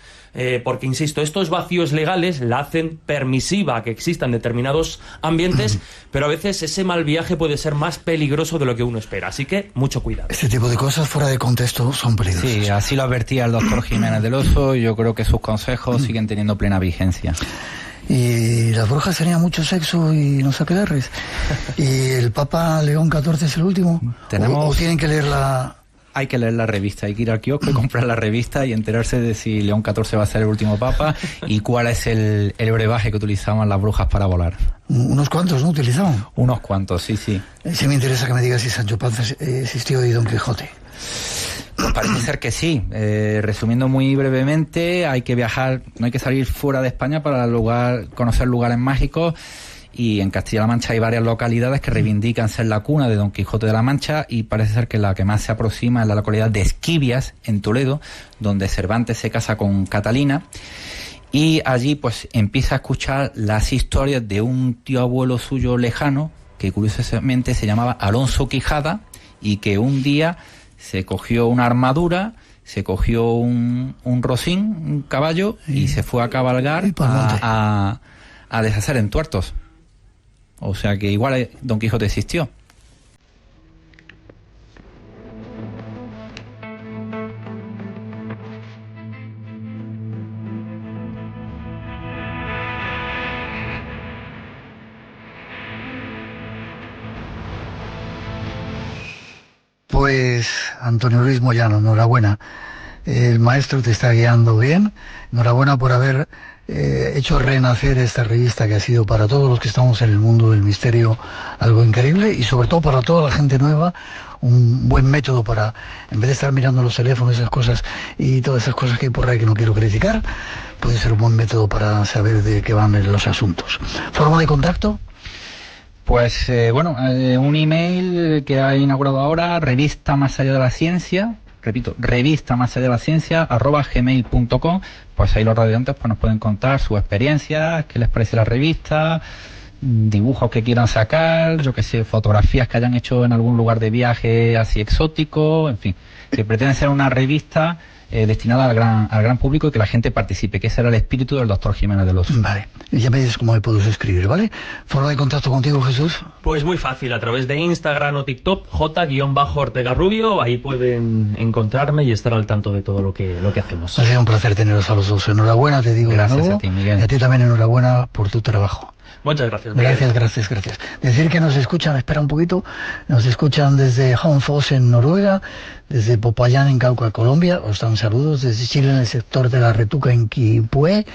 Porque, insisto, estos vacíos legales la hacen permisiva que existan determinados ambientes, pero a veces ese mal viaje puede ser más peligroso de lo que uno espera. Así que, mucho cuidado. Este tipo de cosas fuera de contexto son peligrosas. Sí, así lo advertía el doctor Jiménez del Oso, y yo creo que sus consejos siguen teniendo plena vigencia. Y las brujas tenían mucho sexo y no sé qué darles. ¿Y el Papa León XIV es el último? ¿O tienen que leer la...? Hay que leer la revista, hay que ir al kiosco y comprar la revista y enterarse de si León XIV va a ser el último papa y cuál es el brebaje que utilizaban las brujas para volar. Unos cuantos, ¿no? ¿Utilizaban? Unos cuantos, sí, sí. Sí me interesa que me digas si Sancho Panza existió y Don Quijote. Pues parece ser que sí. Resumiendo muy brevemente, hay que viajar, no hay que salir fuera de España para conocer lugares mágicos. Y en Castilla-La Mancha hay varias localidades que reivindican ser la cuna de Don Quijote de la Mancha, y parece ser que la que más se aproxima es la localidad de Esquivias, en Toledo, donde Cervantes se casa con Catalina, y allí pues empieza a escuchar las historias de un tío abuelo suyo lejano, que curiosamente se llamaba Alonso Quijada, y que un día se cogió una armadura, se cogió un rocín, un caballo, y se fue a cabalgar a deshacer en tuertos. O sea que igual Don Quijote existió. Pues Antonio Luis Moyano, enhorabuena. El maestro te está guiando bien. Enhorabuena por haber hecho renacer esta revista, que ha sido para todos los que estamos en el mundo del misterio algo increíble, y sobre todo para toda la gente nueva un buen método para, en vez de estar mirando los teléfonos, esas cosas y todas esas cosas que hay por ahí que no quiero criticar, puede ser un buen método para saber de qué van los asuntos. ¿Forma de contacto? Pues un email que ha inaugurado ahora, revista más allá de la ciencia, repito, revista más allá de la ciencia @gmail.com. Pues ahí los radiantes pues nos pueden contar sus experiencias, qué les parece la revista, dibujos que quieran sacar, yo que sé, fotografías que hayan hecho en algún lugar de viaje así exótico, en fin, que pretende ser una revista destinada al gran público y que la gente participe, que ese era el espíritu del doctor Jiménez del Oso. Vale, y ya me dices cómo me puedo suscribir, ¿vale? ¿Forma de contacto contigo, Jesús? Pues muy fácil, a través de Instagram o TikTok, J-Ortega Rubio, ahí pueden encontrarme y estar al tanto de todo lo que hacemos. Ha sido un placer teneros a los dos. Enhorabuena, te digo. Gracias de nuevo, a ti, Miguel. Y a ti también enhorabuena por tu trabajo. Muchas gracias, Miguel. Gracias. Decir que nos escuchan, espera un poquito, nos escuchan desde Honfoss en Noruega, desde Popayán en Cauca, Colombia, os dan saludos, desde Chile en el sector de la Retuca en Quipue,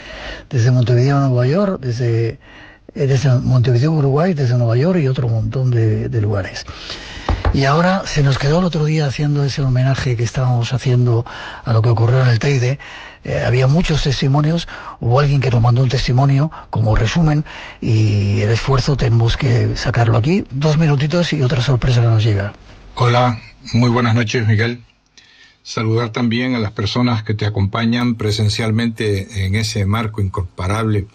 desde Montevideo, Nueva York, desde Montevideo, Uruguay, desde Nueva York y otro montón de lugares. Y ahora se nos quedó el otro día haciendo ese homenaje que estábamos haciendo a lo que ocurrió en el Teide. Había muchos testimonios, hubo alguien que nos mandó un testimonio como resumen y el esfuerzo tenemos que sacarlo aquí. 2 minutitos y otra sorpresa que nos llega. Hola, muy buenas noches, Miguel. Saludar también a las personas que te acompañan presencialmente en ese marco incomparable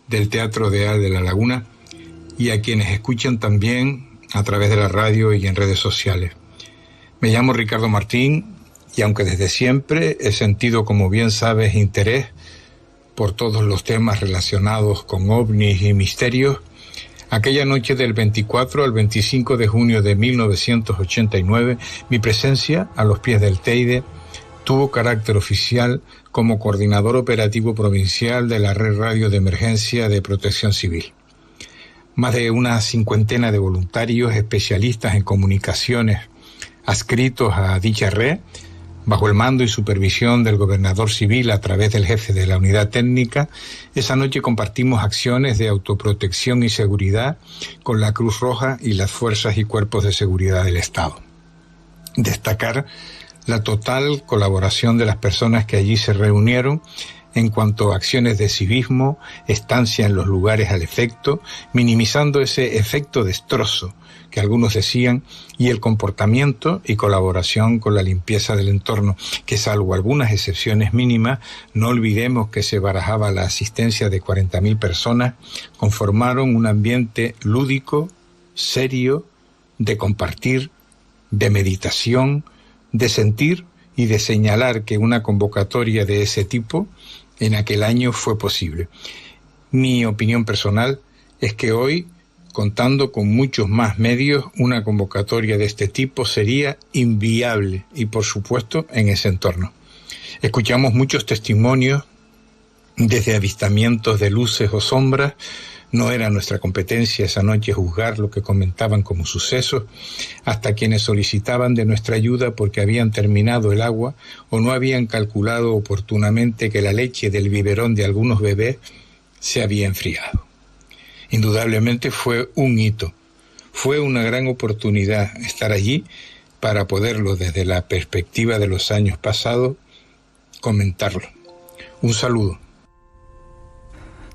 del Teatro de la Laguna y a quienes escuchan también a través de la radio y en redes sociales. Me llamo Ricardo Martín y aunque desde siempre he sentido, como bien sabes, interés por todos los temas relacionados con ovnis y misterios, aquella noche del 24 al 25 de junio de 1989, mi presencia a los pies del Teide tuvo carácter oficial como coordinador operativo provincial de la Red Radio de Emergencia de Protección Civil. Más de una 50 de voluntarios especialistas en comunicaciones adscritos a dicha red, bajo el mando y supervisión del gobernador civil a través del jefe de la unidad técnica, esa noche compartimos acciones de autoprotección y seguridad con la Cruz Roja y las fuerzas y cuerpos de seguridad del Estado. Destacar la total colaboración de las personas que allí se reunieron en cuanto a acciones de civismo, estancia en los lugares al efecto, minimizando ese efecto destrozo que algunos decían, y el comportamiento y colaboración con la limpieza del entorno, que salvo algunas excepciones mínimas, no olvidemos que se barajaba la asistencia de 40.000 personas, conformaron un ambiente lúdico, serio, de compartir, de meditación, de sentir y de señalar que una convocatoria de ese tipo en aquel año fue posible. Mi opinión personal es que hoy, contando con muchos más medios, una convocatoria de este tipo sería inviable y, por supuesto, en ese entorno. Escuchamos muchos testimonios desde avistamientos de luces o sombras. No era nuestra competencia esa noche juzgar lo que comentaban como sucesos, hasta quienes solicitaban de nuestra ayuda porque habían terminado el agua o no habían calculado oportunamente que la leche del biberón de algunos bebés se había enfriado. Indudablemente fue un hito, fue una gran oportunidad estar allí para poderlo desde la perspectiva de los años pasados comentarlo. Un saludo.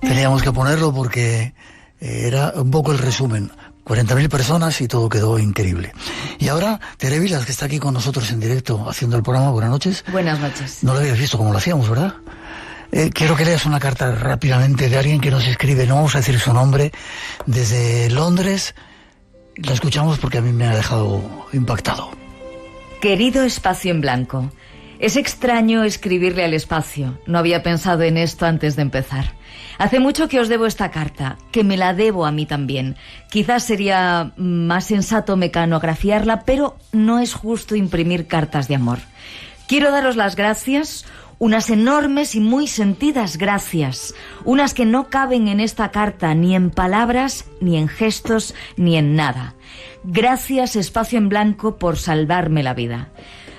Teníamos que ponerlo porque era un poco el resumen. 40.000 personas y todo quedó increíble. Y ahora, Tere Vilas, que está aquí con nosotros en directo haciendo el programa. Buenas noches. Buenas noches. No lo habías visto como lo hacíamos, ¿verdad? Quiero que leas una carta rápidamente de alguien que nos escribe, no vamos a decir su nombre, desde Londres. La escuchamos porque a mí me ha dejado impactado. Querido Espacio en Blanco, es extraño escribirle al espacio. No había pensado en esto antes de empezar. Hace mucho que os debo esta carta, que me la debo a mí también. Quizás sería más sensato mecanografiarla, pero no es justo imprimir cartas de amor. Quiero daros las gracias, unas enormes y muy sentidas gracias, unas que no caben en esta carta ni en palabras, ni en gestos, ni en nada. Gracias, Espacio en Blanco, por salvarme la vida.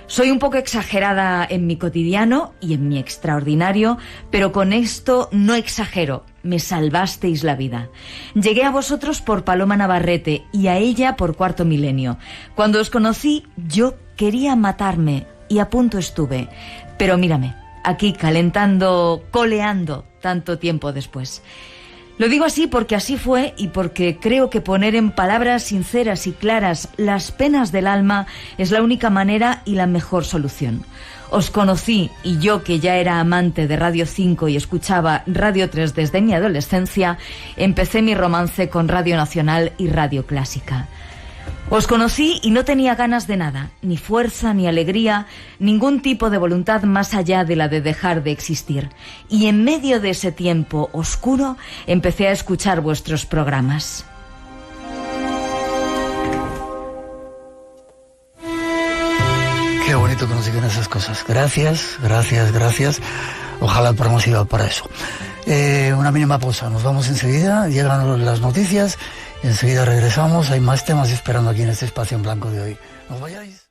Soy un poco exagerada en mi cotidiano y en mi extraordinario, pero con esto no exagero, me salvasteis la vida. Llegué a vosotros por Paloma Navarrete y a ella por Cuarto Milenio. Cuando os conocí, yo quería matarme y a punto estuve, pero mírame, aquí calentando, coleando, tanto tiempo después. Lo digo así porque así fue y porque creo que poner en palabras sinceras y claras las penas del alma es la única manera y la mejor solución. Os conocí y yo, que ya era amante de Radio 5 y escuchaba Radio 3 desde mi adolescencia, empecé mi romance con Radio Nacional y Radio Clásica. Os conocí y no tenía ganas de nada, ni fuerza, ni alegría, ningún tipo de voluntad más allá de la de dejar de existir. Y en medio de ese tiempo oscuro empecé a escuchar vuestros programas. Qué bonito que nos digan esas cosas. Gracias, gracias, gracias. Ojalá el programa sirva para eso. Una mínima pausa. Nos vamos enseguida. Llegan las noticias. Enseguida regresamos. Hay más temas esperando aquí en este espacio en blanco de hoy. No os vayáis.